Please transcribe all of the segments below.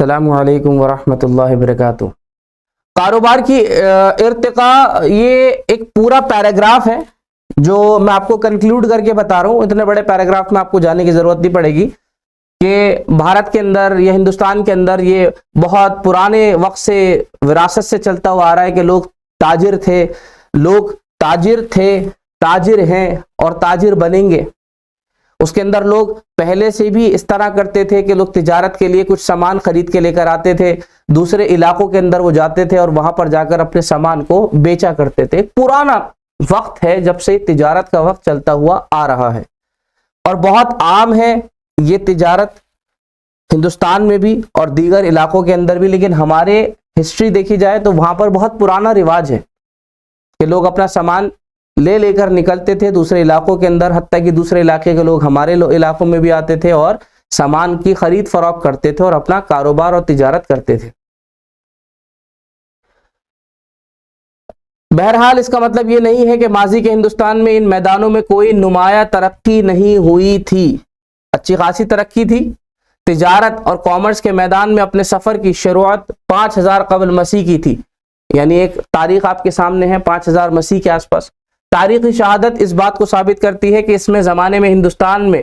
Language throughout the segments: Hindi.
अस्सलामु अलैकुम वरहमतुल्लाहि वबरकातुहू। कारोबार की इर्तिका, ये एक पूरा पैराग्राफ है जो मैं आपको कंक्लूड करके बता रहा हूँ। इतने बड़े पैराग्राफ में आपको जाने की जरूरत नहीं पड़ेगी कि भारत के अंदर या हिंदुस्तान के अंदर ये बहुत पुराने वक्त से विरासत से चलता हुआ आ रहा है कि लोग ताजिर थे, ताजिर हैं और ताजिर बनेंगे। उसके अंदर लोग पहले से भी इस तरह करते थे कि लोग तिजारत के लिए कुछ सामान खरीद के लेकर आते थे, दूसरे इलाकों के अंदर वो जाते थे और वहां पर जाकर अपने सामान को बेचा करते थे। पुराना वक्त है जब से तिजारत का वक्त चलता हुआ आ रहा है और बहुत आम है ये तिजारत हिंदुस्तान में भी और दीगर इलाकों के अंदर भी। लेकिन हमारे हिस्ट्री देखी जाए तो वहां पर बहुत पुराना रिवाज है कि लोग अपना सामान लेकर निकलते थे दूसरे इलाकों के अंदर, हत्ता कि दूसरे इलाके के लोग हमारे इलाकों में भी आते थे और सामान की खरीद फरोख्त करते थे और अपना कारोबार और तिजारत करते थे। बहरहाल इसका मतलब ये नहीं है कि माजी के हिंदुस्तान में इन मैदानों में कोई नुमाया तरक्की नहीं हुई थी। अच्छी खासी तरक्की थी। तिजारत और कॉमर्स के मैदान में अपने सफर की शुरुआत 5000 कबल मसीह की थी, यानी एक तारीख आपके सामने है 5000 मसीह के आसपास। तारीखी शहादत इस बात को साबित करती है कि इसमें ज़माने में हिंदुस्तान में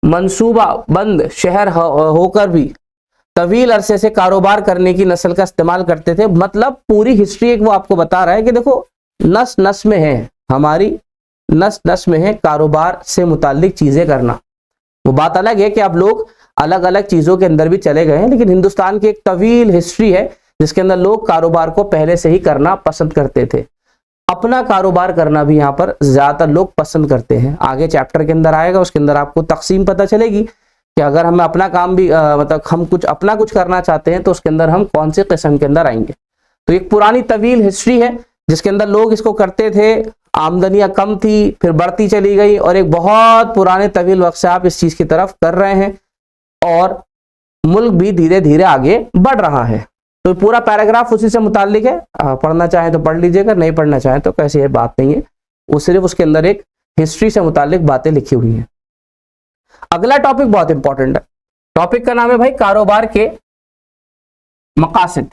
मंसूबा बंद शहर होकर भी तवील अरसे से कारोबार करने की नस्ल का इस्तेमाल करते थे। मतलब पूरी हिस्ट्री एक वो आपको बता रहा है कि देखो नस नस में है, हमारी नस नस में है कारोबार से मुताल्लिक चीज़ें करना। वो बात अलग है कि अब लोग अलग अलग चीज़ों के अंदर भी चले गए हैं, लेकिन हिंदुस्तान की एक तवील हिस्ट्री है जिसके अंदर लोग कारोबार को पहले से ही करना पसंद करते थे। अपना कारोबार करना भी यहाँ पर ज्यादातर लोग पसंद करते हैं। आगे चैप्टर के अंदर आएगा, उसके अंदर आपको तकसीम पता चलेगी कि अगर हमें अपना काम भी मतलब हम अपना कुछ करना चाहते हैं तो उसके अंदर हम कौन से किस्म के अंदर आएंगे। तो एक पुरानी तवील हिस्ट्री है जिसके अंदर लोग इसको करते थे। आमदनियां कम थी, फिर बढ़ती चली गई और एक बहुत पुराने तवील वक्त से आप इस चीज की तरफ कर रहे हैं और मुल्क भी धीरे धीरे आगे बढ़ रहा है। तो पूरा पैराग्राफ उसी से मुताल्लिक है, पढ़ना चाहें तो पढ़ लीजिएगा, नहीं पढ़ना चाहें तो कैसी है बात नहीं है। वो सिर्फ उसके अंदर एक हिस्ट्री से मुताल्लिक बातें लिखी हुई हैं। अगला टॉपिक बहुत इंपॉर्टेंट है। टॉपिक का नाम है भाई कारोबार के मकासद।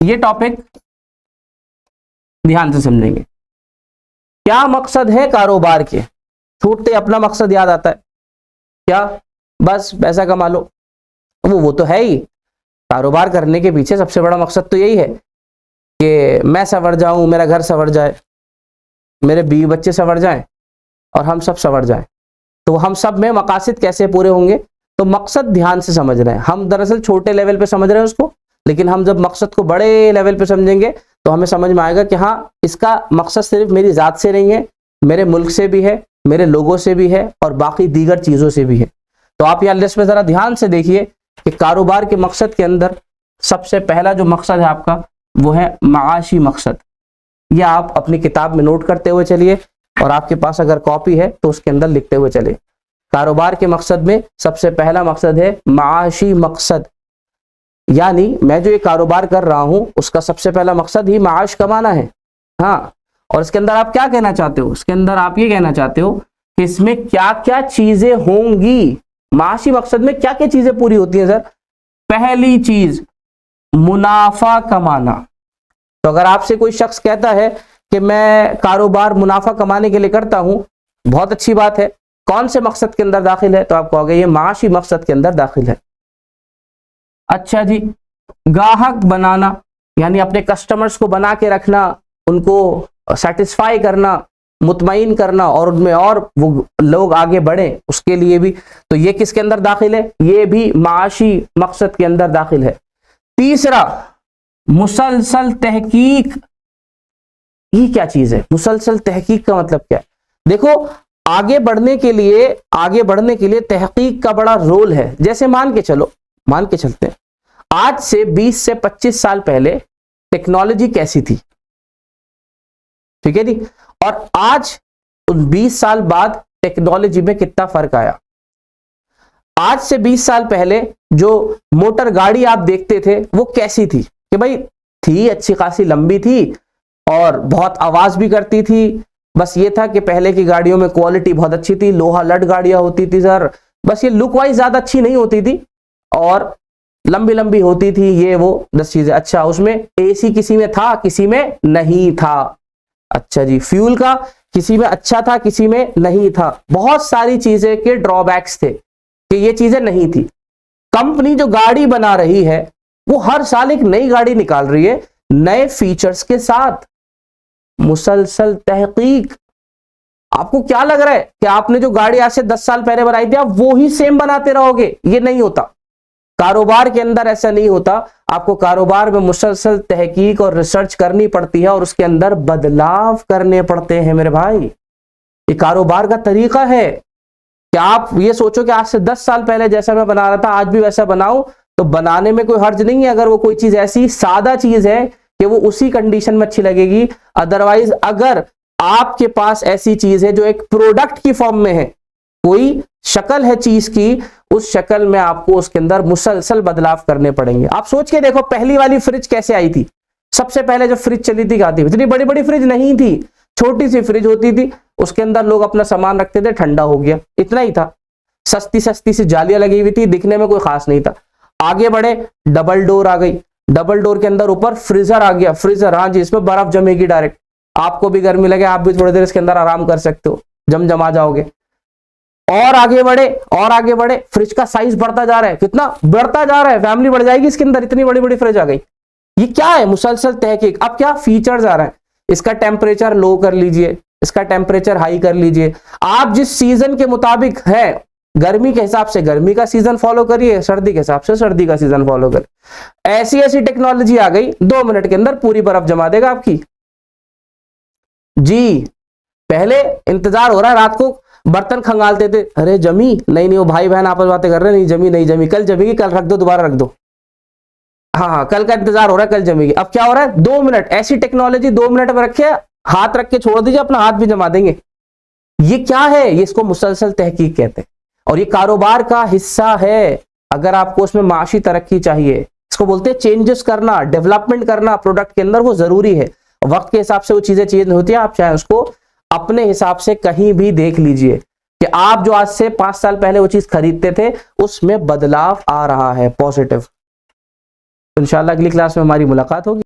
ये टॉपिक ध्यान से समझेंगे। क्या मकसद है कारोबार के? छूटते अपना मकसद याद आता है क्या? बस पैसा कमा लो। वो तो है ही। कारोबार करने के पीछे सबसे बड़ा मकसद तो यही है कि मैं संवर जाऊं, मेरा घर संवर जाए, मेरे बीवी बच्चे संवर जाएं और हम सब संवर जाएं। तो हम सब में मकासद कैसे पूरे होंगे? तो मकसद ध्यान से समझ रहे हैं। हम दरअसल छोटे लेवल पे समझ रहे हैं उसको, लेकिन हम जब मकसद को बड़े लेवल पे समझेंगे तो हमें समझ में आएगा कि हाँ, इसका मकसद सिर्फ मेरी ज़ात से नहीं है, मेरे मुल्क से भी है, मेरे लोगों से भी है और बाकी दीगर चीज़ों से भी है। तो आप यहाँ लिस्ट में ज़रा ध्यान से देखिए कि कारोबार के मकसद के अंदर सबसे पहला जो मकसद है आपका वो है माशी मकसद। यह आप अपनी किताब में नोट करते हुए चलिए और आपके पास अगर कॉपी है तो उसके अंदर लिखते हुए चलिए। कारोबार के मकसद में सबसे पहला मकसद है माशी मकसद, यानी मैं जो ये कारोबार कर रहा हूं उसका सबसे पहला मकसद ही माश कमाना है। हाँ, और इसके अंदर आप क्या कहना चाहते हो? इसके अंदर आप ये कहना चाहते हो कि इसमें क्या क्या चीजें होंगी। माशी मकसद में क्या क्या चीजें पूरी होती हैं सर? पहली चीज मुनाफा कमाना। तो अगर आपसे कोई शख्स कहता है कि मैं कारोबार मुनाफा कमाने के लिए करता हूं, बहुत अच्छी बात है। कौन से मकसद के अंदर दाखिल है? तो आप कहोगे ये माशी मकसद के अंदर दाखिल है। अच्छा जी, ग्राहक बनाना, यानी अपने कस्टमर्स को बना के रखना, उनको सेटिस्फाई करना, मुतमईन करना और उनमें और वो लोग आगे बढ़े, उसके लिए भी। तो ये किसके अंदर दाखिल है? ये भी माशी मकसद के अंदर दाखिल है। तीसरा मुसलसल तहकीक। ये क्या चीज है? मुसलसल तहकीक का मतलब क्या है? देखो, आगे बढ़ने के लिए तहकीक का बड़ा रोल है। जैसे मान के चलते हैं आज से 20 से 25 साल पहले टेक्नोलॉजी कैसी थी, ठीक है जी, और आज 20 साल बाद टेक्नोलॉजी में कितना फर्क आया। आज से 20 साल पहले जो मोटर गाड़ी आप देखते थे वो कैसी थी? कि भाई थी, अच्छी खासी लंबी थी और बहुत आवाज भी करती थी। बस ये था कि पहले की गाड़ियों में क्वालिटी बहुत अच्छी थी, लोहा लड गाड़ियां होती थी सर। बस ये लुक वाइज ज्यादा अच्छी नहीं होती थी और लंबी लंबी होती थी, ये वो 10 चीजें। अच्छा, उसमें एसी किसी में था, किसी में नहीं था। अच्छा जी, फ्यूल का किसी में अच्छा था, किसी में नहीं था। बहुत सारी चीजें के ड्रॉबैक्स थे कि ये चीजें नहीं थी। कंपनी जो गाड़ी बना रही है वो हर साल एक नई गाड़ी निकाल रही है नए फीचर्स के साथ, मुसलसल तहकीक। आपको क्या लग रहा है कि आपने जो गाड़ी आज से 10 साल पहले बनाई थी आप वो ही सेम बनाते रहोगे? ये नहीं होता। कारोबार के अंदर ऐसा नहीं होता। आपको कारोबार में मुसलसल तहकीक और रिसर्च करनी पड़ती है और उसके अंदर बदलाव करने पड़ते हैं मेरे भाई। ये कारोबार का तरीका है कि आप ये सोचो कि आज से 10 साल पहले जैसा मैं बना रहा था आज भी वैसा बनाऊं, तो बनाने में कोई हर्ज नहीं है अगर वो कोई चीज ऐसी सादा चीज है कि वो उसी कंडीशन में अच्छी लगेगी। अदरवाइज अगर आपके पास ऐसी चीज है जो एक प्रोडक्ट की फॉर्म में है, कोई शक्ल है चीज की, उस शक्ल में आपको उसके अंदर मुसलसल बदलाव करने पड़ेंगे। आप सोच के देखो पहली वाली फ्रिज कैसे आई थी। सबसे पहले जब फ्रिज चली थी आती, इतनी बड़ी बड़ी फ्रिज नहीं थी, छोटी सी फ्रिज होती थी, उसके अंदर लोग अपना सामान रखते थे, ठंडा हो गया, इतना ही था। सस्ती सस्ती सी जालियां लगी हुई थी, दिखने में कोई खास नहीं था। आगे बढ़े, डबल डोर आ गई, डबल डोर के अंदर ऊपर फ्रीजर आ गया। फ्रीजर, हाँ जी, इसमें बर्फ जमेगी डायरेक्ट, आपको भी गर्मी लगे आप भी थोड़ी देर इसके अंदर आराम कर सकते हो, जमा जाओगे। और आगे बढ़े, और आगे बढ़े, फ्रिज का साइज बढ़ता जा रहा है, कितना बढ़ता जा रहा है, फैमिली बढ़ जाएगी इसके अंदर, इतनी बड़ी बड़ी फ्रिज आ गई। ये क्या है? मुसलसल तहकीक। अब क्या फीचर्स आ रहा है, इसका टेम्परेचर लो कर लीजिए, इसका टेम्परेचर हाई कर लीजिए, आप जिस सीजन के मुताबिक है, गर्मी के हिसाब से गर्मी का सीजन फॉलो करिए, सर्दी के हिसाब से सर्दी का सीजन फॉलो करिए। ऐसी ऐसी टेक्नोलॉजी आ गई, 2 मिनट के अंदर पूरी बर्फ जमा देगा आपकी जी। पहले इंतजार हो रहा है, रात को बर्तन खंगालते थे, अरे जमी नहीं, नहीं वो भाई बहन आपस बातें कर रहे हैं, नहीं जमी, नहीं जमी, कल जमेगी, कल रख दो, दोबारा रख दो, हाँ हाँ कल का इंतजार हो रहा है, कल जमेगी। अब क्या हो रहा है, 2 मिनट, ऐसी टेक्नोलॉजी 2 मिनट में रखे, हाथ रख के छोड़ दीजिए, अपना हाथ भी जमा देंगे। ये क्या है? ये इसको मुसलसल तहकीक कहते हैं और ये कारोबार का हिस्सा है। अगर आपको उसमें माशी तरक्की चाहिए, इसको बोलते हैं चेंजेस करना, डेवलपमेंट करना प्रोडक्ट के अंदर, वो जरूरी है। वक्त के हिसाब से वो चीजें चेंज होती है, आप चाहे उसको अपने हिसाब से कहीं भी देख लीजिए कि आप जो आज से 5 साल पहले वो चीज खरीदते थे उसमें बदलाव आ रहा है, पॉजिटिव। इंशाल्लाह अगली क्लास में हमारी मुलाकात होगी।